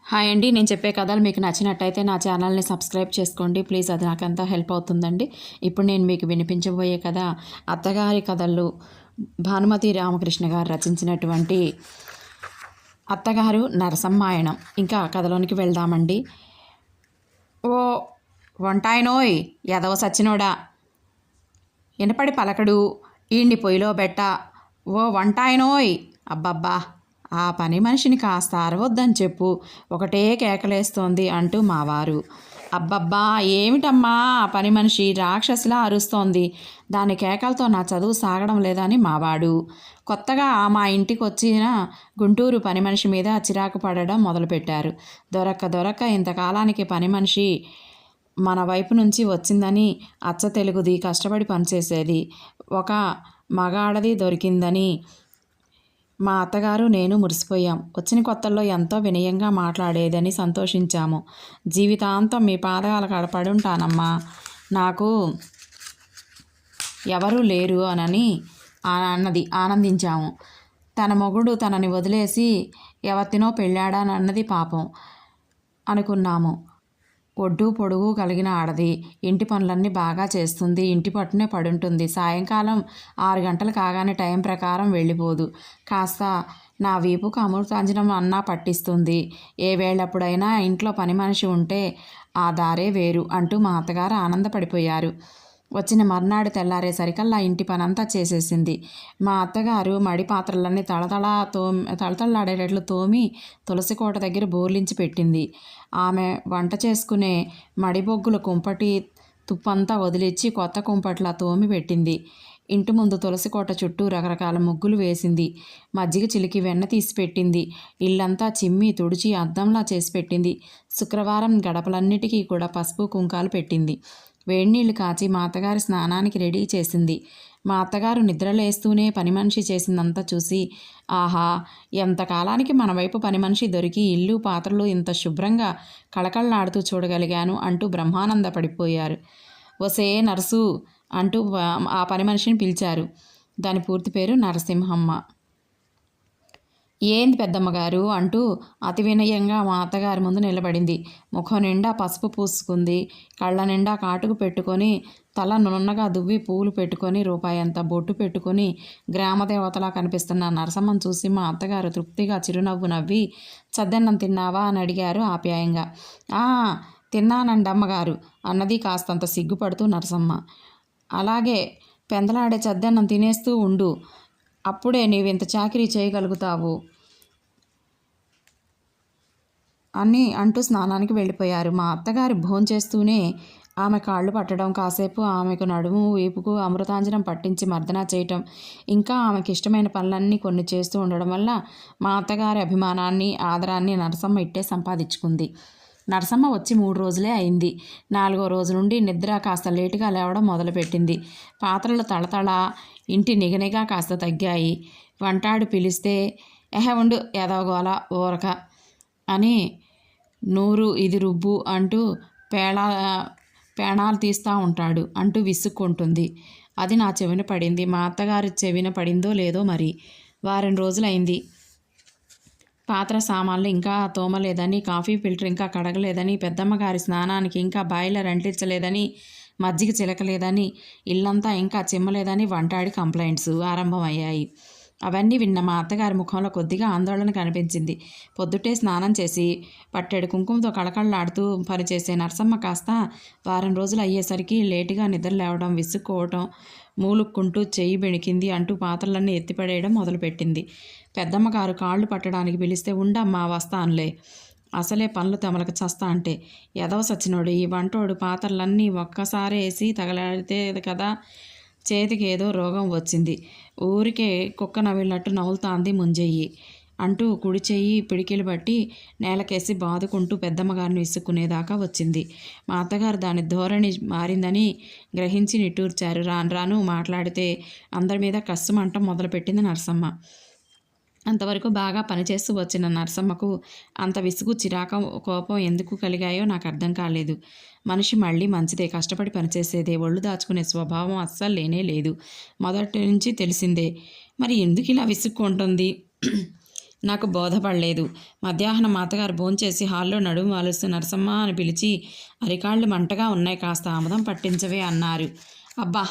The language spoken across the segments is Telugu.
హాయ్ అండి. నేను చెప్పే కథలు మీకు నచ్చినట్టయితే నా ఛానల్ని సబ్స్క్రైబ్ చేసుకోండి ప్లీజ్. అది నాకు ఎంతో హెల్ప్ అవుతుందండి. ఇప్పుడు నేను మీకు వినిపించబోయే కథ అత్తగారి కథలు. భానుమతి రామకృష్ణ గారు రచించినటువంటి అత్తగారు నరసమ్మాయణం. ఇంకా కథలోనికి వెళ్దామండి. ఓ వంటాయనోయ్ ఎదవ సచ్చినోడా, వినపడి పలకడు ఈయన్ని పొయ్యిలో బెట్ట. ఓ వంటాయనోయ్, అబ్బబ్బా ఆ పని మనిషిని కాస్త అరవద్దని చెప్పు, ఒకటే కేకలేస్తోంది అంటూ మావారు. అబ్బబ్బా ఏమిటమ్మా ఆ పని మనిషి రాక్షసిలా అరుస్తోంది, దాని కేకలతో నా చదువు సాగడం లేదని మావాడు. కొత్తగా మా ఇంటికి వచ్చిన గుంటూరు పని మనిషి మీద చిరాకు పడడం మొదలుపెట్టారు. దొరక్క ఇంతకాలానికి పని మనిషి మన వైపు నుంచి వచ్చిందని, అచ్చ తెలుగుది, కష్టపడి పనిచేసేది, ఒక మగాడది దొరికిందని మా అత్తగారు నేను మురిసిపోయాం. వచ్చిన కొత్తల్లో ఎంతో వినయంగా మాట్లాడేదని సంతోషించాము. జీవితాంతం మీ పాదాల కాడ పడుంటానమ్మా, నాకు ఎవరూ లేరు అన్నది ఆనందించాము. తన మొగుడు తనని వదిలేసి ఎవరినో పెళ్ళాడానన్నది పాపం అనుకున్నాము. ఒడ్డు పొడుగు కలిగిన ఆడది, ఇంటి పనులన్నీ బాగా చేస్తుంది, ఇంటి పట్టునే పడుంటుంది. సాయంకాలం 6 గంటలు కాగానే టైం ప్రకారం వెళ్ళిపోదు. కాస్త నా వీపుకు అమృతాంజనం అన్నా పట్టిస్తుంది. ఏ వేళప్పుడైనా ఇంట్లో పని మనిషి ఉంటే ఆ దారే వేరు అంటూ మా అత్తగారు ఆనందపడిపోయారు. వచ్చిన మర్నాడు తెల్లారేసరికల్లా ఇంటి పనంతా చేసేసింది. మా అత్తగారు మడి పాత్రలన్నీ తళతళలాడేటట్లు తోమి తులసి కోట దగ్గర బోర్లించి పెట్టింది. ఆమె వంట చేసుకునే మడిబొగ్గుల కుంపటి తుప్పంతా వదిలిచ్చి కొత్త కుంపట్లా తోమి పెట్టింది. ఇంటి ముందు తులసి కోట చుట్టూ రకరకాల ముగ్గులు వేసింది. మజ్జిగ చిలికి వెన్న తీసి పెట్టింది. ఇల్లంతా చిమ్మి తుడిచి అద్దంలా చేసి పెట్టింది. శుక్రవారం గడపలన్నిటికీ కూడా పసుపు కుంకాలు పెట్టింది. వేడినీళ్లు కాచి మా అత్తగారి స్నానానికి రెడీ చేసింది. మా అత్తగారు నిద్రలేస్తూనే పని మనిషి చేసిందంతా చూసి, ఆహా ఎంతకాలానికి మన వైపు పని మనిషి దొరికి ఇల్లు పాత్రలు ఇంత శుభ్రంగా కళకళలాడుతూ చూడగలిగాను అంటూ బ్రహ్మానంద పడిపోయారు. ఒసే నర్సు అంటూ ఆ పని మనిషిని పిలిచారు. దాని పూర్తి పేరు నరసింహమ్మ. ఏంది పెద్దమ్మగారు అంటూ అతి వినయంగా మా అత్తగారి ముందు నిలబడింది. ముఖం నిండా పసుపు పూసుకుంది. కళ్ళ నిండా కాటుకు పెట్టుకొని, తల నున్నగా దువ్వి పూలు పెట్టుకొని, రూపాయంత బొట్టు పెట్టుకొని గ్రామదేవతలా కనిపిస్తున్న నరసమ్మను చూసి మా అత్తగారు తృప్తిగా చిరునవ్వు నవ్వి, చద్దన్నం తిన్నావా అని అడిగారు ఆప్యాయంగా. తిన్నానండి అమ్మగారు అన్నది కాస్తంత సిగ్గుపడుతూ నరసమ్మ. అలాగే పెందలాడే చద్దన్నం తినేస్తూ ఉండు, అప్పుడే నీవింత చాకిరీ చేయగలుగుతావు అంటూ స్నానానికి వెళ్ళిపోయారు. మా అత్తగారు భోంచేస్తూనే ఆమె కాళ్ళు పట్టడం, కాసేపు ఆమెకు నడుము వీపుకు అమృతాంజనం పట్టించి మర్దన చేయటం, ఇంకా ఆమెకి ఇష్టమైన పనులన్నీ కొన్ని చేస్తూ ఉండడం వల్ల మా అత్తగారి అభిమానాన్ని, ఆదరాన్ని నరసమ్మ ఇట్టే సంపాదించుకుంది. నరసమ్మ వచ్చి 3 రోజులే అయింది. 4వ రోజు నుండి నిద్ర కాస్త లేటుగా లేవడం మొదలుపెట్టింది. పాత్రలు తళతళ, ఇంటి నిగనిగా కాస్త తగ్గాయి. వంటాడు పిలిస్తే ఉండు ఎదవగోల ఊరక అని నూరు ఇది రుబ్బు అంటూ పేణాలు తీస్తూ ఉంటాడు అంటూ విసుక్కుంటుంది. అది నా చెవిన పడింది. మా అత్తగారి చెవిన పడిందో లేదో మరి. వారం రోజులైంది. పాత్ర సామాన్లు ఇంకా తోమలేదని, కాఫీ ఫిల్టర్ ఇంకా కడగలేదని, పెద్దమ్మగారి స్నానానికి ఇంకా బాయిలర్ అంటించలేదని, మజ్జిగ చిలకలేదని, ఇల్లంతా ఇంకా చిమ్మలేదని వంటాడి కంప్లైంట్స్ ఆరంభమయ్యాయి. అవన్నీ విన్న మా అత్తగారి ముఖంలో కొద్దిగా ఆందోళన కనిపించింది. పొద్దుటే స్నానం చేసి పట్టెడు కుంకుమతో కళకళలాడుతూ పనిచేసే నరసమ్మ కాస్త వారం రోజులు అయ్యేసరికి లేటుగా నిద్ర లేవడం, విసుక్కోవటం, మూలుక్కుంటూ చెయ్యి బెణికింది అంటూ పాత్రలన్నీ ఎత్తిపడేయడం మొదలుపెట్టింది. పెద్దమ్మగారు కాళ్ళు పట్టడానికి పిలిస్తే ఉండమ్మా వస్తానులే, అసలే పనులు తమలకు చస్తా అంటే, ఎదవ సచ్చినోడు ఈ వంటోడు పాత్రలన్నీ ఒక్కసారి వేసి తగలాడితే కదా, చేతికి ఏదో రోగం వచ్చింది, ఊరికే కుక్క నవ్వినట్టు నవ్వులుతాంది ముంజెయ్యి అంటూ కుడి చెయ్యి పిడికిలు బట్టి నేలకేసి బాదుకుంటూ పెద్దమ్మగారిని విసుక్కునేదాకా వచ్చింది. మా అత్తగారు దాని ధోరణి మారిందని గ్రహించి నిట్టూర్చారు. రాను మాట్లాడితే అందరి మీద కస్సుమంటం మొదలుపెట్టింది నరసమ్మ. అంతవరకు బాగా పనిచేస్తూ వచ్చిన నరసమ్మకు అంత విసుగు, చిరాకు, కోపం ఎందుకు కలిగాయో నాకు అర్థం కాలేదు. మనిషి మళ్ళీ మంచిదే, కష్టపడి పనిచేసేదే, ఒళ్ళు దాచుకునే స్వభావం అస్సలు లేనే లేదు. మొదటి నుంచి తెలిసిందే. మరి ఎందుకు ఇలా విసుక్కుంటుంది? నాకు బోధపడలేదు. మధ్యాహ్నం మా అత్తగారు భోంచేసి హాల్లో నడుము వాలుస్తూ నరసమ్మ అని పిలిచి, అరికాళ్ళు మంటగా ఉన్నాయి, కాస్త ఆముదం పట్టించవే అన్నారు. అబ్బా,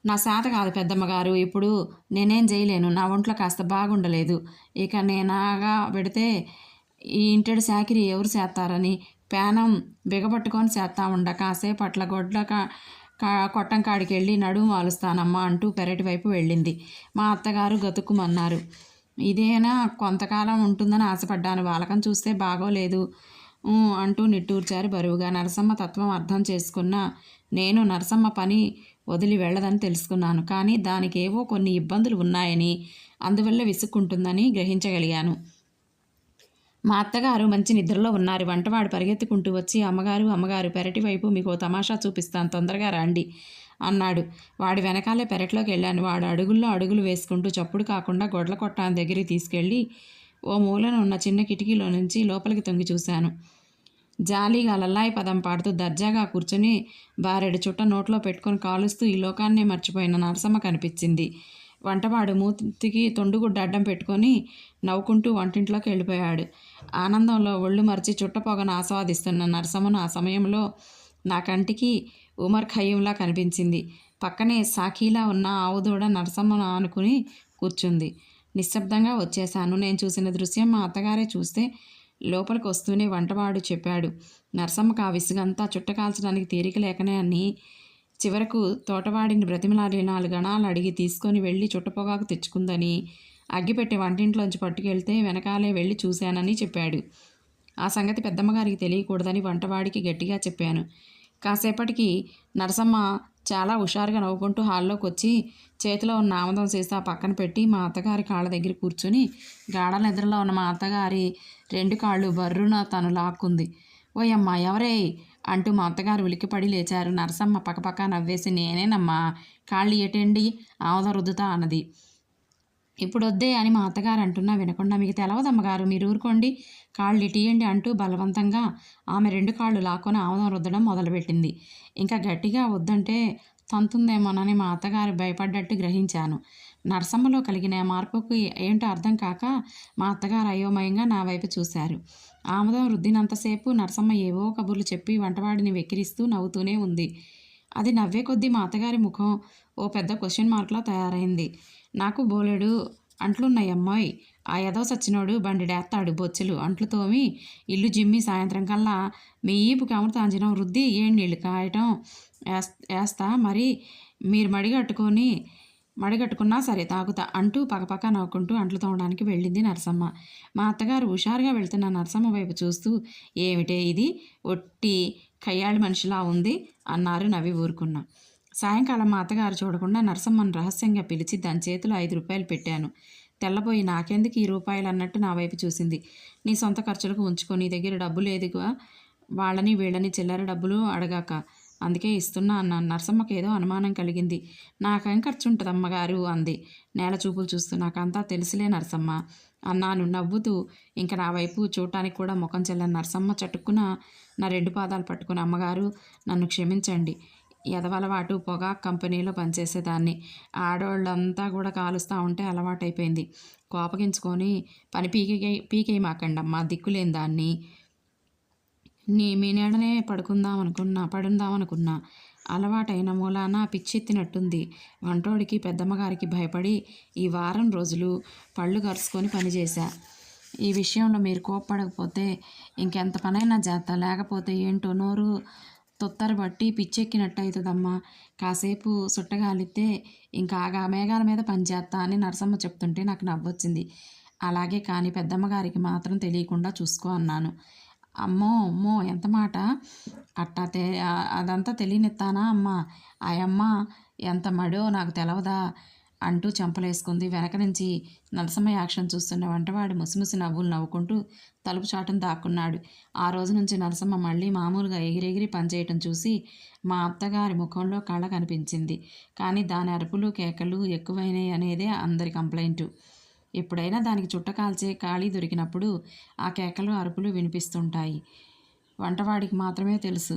నా శాత కాదు పెద్దమ్మగారు, ఇప్పుడు నేనేం చేయలేను. నా ఒంట్లో కాస్త బాగుండలేదు. ఇక నేనాగా పెడితే ఈ ఇంటెడు చాకిరి ఎవరు చేస్తారని పేనం బిగపట్టుకొని చేస్తా ఉండ. కాసేపు అట్లా కొట్టం కాడికి వెళ్ళి నడుము వాలుస్తానమ్మా అంటూ పెరటి వైపు వెళ్ళింది. మా అత్తగారు గతుక్కుమన్నారు. ఇదేనా కొంతకాలం ఉంటుందని ఆశపడ్డాను, వాలకం చూస్తే బాగోలేదు అంటూ నిట్టూర్చారు బరువుగా. నరసమ్మ తత్వం అర్థం చేసుకున్న నేను నరసమ్మ పని వదిలి వెళ్ళదని తెలుసుకున్నాను. కానీ దానికి ఏవో కొన్ని ఇబ్బందులు ఉన్నాయని, అందువల్ల విసుక్కుంటుందని గ్రహించగలిగాను. మా అత్తగారు మంచి నిద్రలో ఉన్నారు. వంటవాడు పరిగెత్తుకుంటూ వచ్చి, అమ్మగారు పెరటి వైపు మీకు తమాషా చూపిస్తాను, తొందరగా రండి అన్నాడు. వాడి వెనకాలే పెరట్లోకి వెళ్ళాను. వాడు అడుగుల్లో అడుగులు వేసుకుంటూ చప్పుడు కాకుండా గొడ్ల కొట్టాన్ని దగ్గరికి తీసుకెళ్ళి ఓ మూలన ఉన్న చిన్న కిటికీలో నుంచి లోపలికి తొంగి చూశాను. జాలీగా లల్లాయి పదం పాడుతూ దర్జాగా కూర్చొని బారెడు చుట్ట నోట్లో పెట్టుకొని కాలుస్తూ ఈ లోకాన్నే మర్చిపోయిన నరసమ్మ కనిపించింది. వంటవాడు మూతికి తొండుగుడ్డ అడ్డం పెట్టుకొని నవ్వుకుంటూ వంటింట్లోకి వెళ్ళిపోయాడు. ఆనందంలో ఒళ్ళు మరిచి చుట్టపొగను ఆస్వాదిస్తున్న నరసమ్మను ఆ సమయంలో నా కంటికి ఉమర్ ఖయ్యంలా కనిపించింది. పక్కనే సాఖీలా ఉన్న ఆవుదూడ నరసమ్మను ఆనుకుని కూర్చుంది. నిశ్శబ్దంగా వచ్చేశాను. నేను చూసిన దృశ్యం మా అత్తగారే చూస్తే లోపలికి వస్తూనే వంటవాడు చెప్పాడు, నరసమ్మకు ఆ విసుగంతా చుట్టకాల్చడానికి తీరిక లేకనే అని చివరకు తోటవాడిని బ్రతిమలాడి 4 గణాలు అడిగి తీసుకొని వెళ్ళి చుట్టపొగాకు తెచ్చుకుందని, అగ్గిపెట్టి వంటింట్లోంచి పట్టుకెళ్తే వెనకాలే వెళ్ళి చూశానని చెప్పాడు. ఆ సంగతి పెద్దమ్మగారికి తెలియకూడదని వంటవాడికి గట్టిగా చెప్పాను. కాసేపటికి నరసమ్మ చాలా హుషారుగా నవ్వుకుంటూ హాల్లోకి వచ్చి చేతిలో ఉన్న ఆముదం సీసా పక్కన పెట్టి మా అత్తగారి కాళ్ళ దగ్గర కూర్చొని గాఢ నిద్రలో ఉన్న మా అత్తగారి 2 కాళ్ళు బర్రున తను లాక్కుంది. ఓయమ్మా, ఎవరే అంటూ మా అత్తగారు ఉలిక్కిపడి లేచారు. నరసమ్మ పక్కపక్క నవ్వేసి, నేనేనమ్మా, కాళ్ళు ఎటండి, ఆముదం రుద్దుతా అన్నది. ఇప్పుడు వద్దే అని మా అత్తగారు అంటున్నా వినకుండా, మీకు తెలవదమ్మగారు, మీరు ఊరుకోండి, కాళ్ళు ఇటీయండి అంటూ బలవంతంగా ఆమె 2 కాళ్ళు లాక్కొని ఆముదం రుద్దడం మొదలుపెట్టింది. ఇంకా గట్టిగా వద్దంటే తంతుందేమోనని మా అత్తగారు భయపడ్డట్టు గ్రహించాను. నరసమ్మలో కలిగిన మార్పుకు ఏంటో అర్థం కాక మా అత్తగారు అయోమయంగా నా వైపు చూశారు. ఆముదం రుద్దినంతసేపు నరసమ్మ ఏవో కబుర్లు చెప్పి వంటవాడిని వెక్కిరిస్తూ నవ్వుతూనే ఉంది. అది నవ్వే కొద్దీ మా అత్తగారి ముఖం ఓ పెద్ద క్వశ్చన్ మార్క్లా తయారైంది. నాకు బోలెడు అంట్లున్నాయమ్మాయి, ఆ ఎదవ సచ్చినోడు బండిడేస్తాడు బొచ్చెలు అంట్లు తోమి ఇల్లు జిమ్మి సాయంత్రం కల్లా మీ ఈపుకి అమృతాంజనం రుద్ది నీళ్ళు కాయటం వేస్తా, మరి మీరు మడిగట్టుకున్నా సరే తాగుతా అంటూ పక్కపక్క నవ్వుకుంటూ అంట్లు తోమడానికి వెళ్ళింది నరసమ్మ. మా అత్తగారు హుషారుగా వెళ్తున్న నరసమ్మ వైపు చూస్తూ, ఏమిటే ఇది, ఒట్టి కయ్యాళి మనిషిలా ఉంది అన్నారు నవ్వి ఊరుకున్నా. సాయంకాలం మా అత్తగారు చూడకుండా నరసమ్మను రహస్యంగా పిలిచి దాని చేతిలో 5 రూపాయలు పెట్టాను. తెల్లబోయి, నాకెందుకు ఈ రూపాయలు అన్నట్టు నా వైపు చూసింది. నీ సొంత ఖర్చులకు ఉంచుకో, నీ దగ్గర డబ్బు లేదుగా, వాళ్ళని వీళ్ళని చిల్లర డబ్బులు అడగాక, అందుకే ఇస్తున్నా అన్నాను. నరసమ్మకి ఏదో అనుమానం కలిగింది. నాకేం ఖర్చు ఉంటుంది అమ్మగారు అంది నేల చూపులు చూస్తూ. నాకంతా తెలుసులే నరసమ్మ అన్నాను నవ్వుతూ. ఇంకా నా వైపు చూడటానికి కూడా ముఖం చెల్లని నరసమ్మ చటుక్కున నా 2 పాదాలు పట్టుకుని, అమ్మగారు నన్ను క్షమించండి, ఎదవలవాటు, పొగాకు కంపెనీలో పనిచేసేదాన్ని, ఆడవాళ్ళంతా కూడా కాలుస్తూ ఉంటే అలవాటైపోయింది, కోపగించుకొని పని పీకేయమాకండమ్మా, దిక్కులేని దాన్ని, మీ నీడనే పడుందామనుకున్నా, అలవాటైన మూలాన పిచ్చెత్తినట్టుంది. వంటోడికి పెద్దమ్మగారికి భయపడి ఈ వారం రోజులు పళ్ళు కరుచుకొని పనిచేశా. ఈ విషయంలో మీరు కోప్పడకపోతే ఇంకెంత పనైనా చేస్తా, లేకపోతే ఏంటో నోరు తొత్తరబట్టి పిచ్చెక్కినట్టు అవుతుందమ్మా, కాసేపు సుట్టగాలిస్తే ఇంకా ఆగా మేఘాల మీద పనిచేస్తా అని నరసమ్మ చెప్తుంటే నాకు నవ్వొచ్చింది. అలాగే కానీ పెద్దమ్మగారికి మాత్రం తెలియకుండా చూసుకో అన్నాను. అమ్మో ఎంత మాట, అదంతా తెలియనిస్తానా అమ్మా, ఆయమ్మ ఎంత మడో నాకు తెలవదా అంటూ చెంపలేసుకుంది. వెనక నుంచి నరసమ్మ యాక్షన్ చూస్తున్న వంటవాడు ముసిముసి నవ్వులు నవ్వుకుంటూ తలుపు చాటును దాక్కున్నాడు. ఆ రోజు నుంచి నరసమ్మ మళ్ళీ మామూలుగా ఎగిరెగిరి పనిచేయటం చూసి మా అత్తగారి ముఖంలో కళ కనిపించింది. కానీ దాని అరుపులు కేకలు ఎక్కువైనాయి అనేదే అందరి కంప్లైంటు. ఎప్పుడైనా దానికి చుట్టకాల్చే ఖాళీ దొరికినప్పుడు ఆ కేకలు అరుపులు వినిపిస్తుంటాయి. వంటవాడికి మాత్రమే తెలుసు.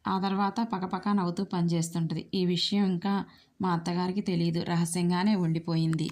ఆ తర్వాత పకపక నవ్వుతూ పనిచేస్తుంటుంది. ఈ విషయం ఇంకా మా అత్తగారికి తెలియదు, రహస్యంగానే ఉండిపోయింది.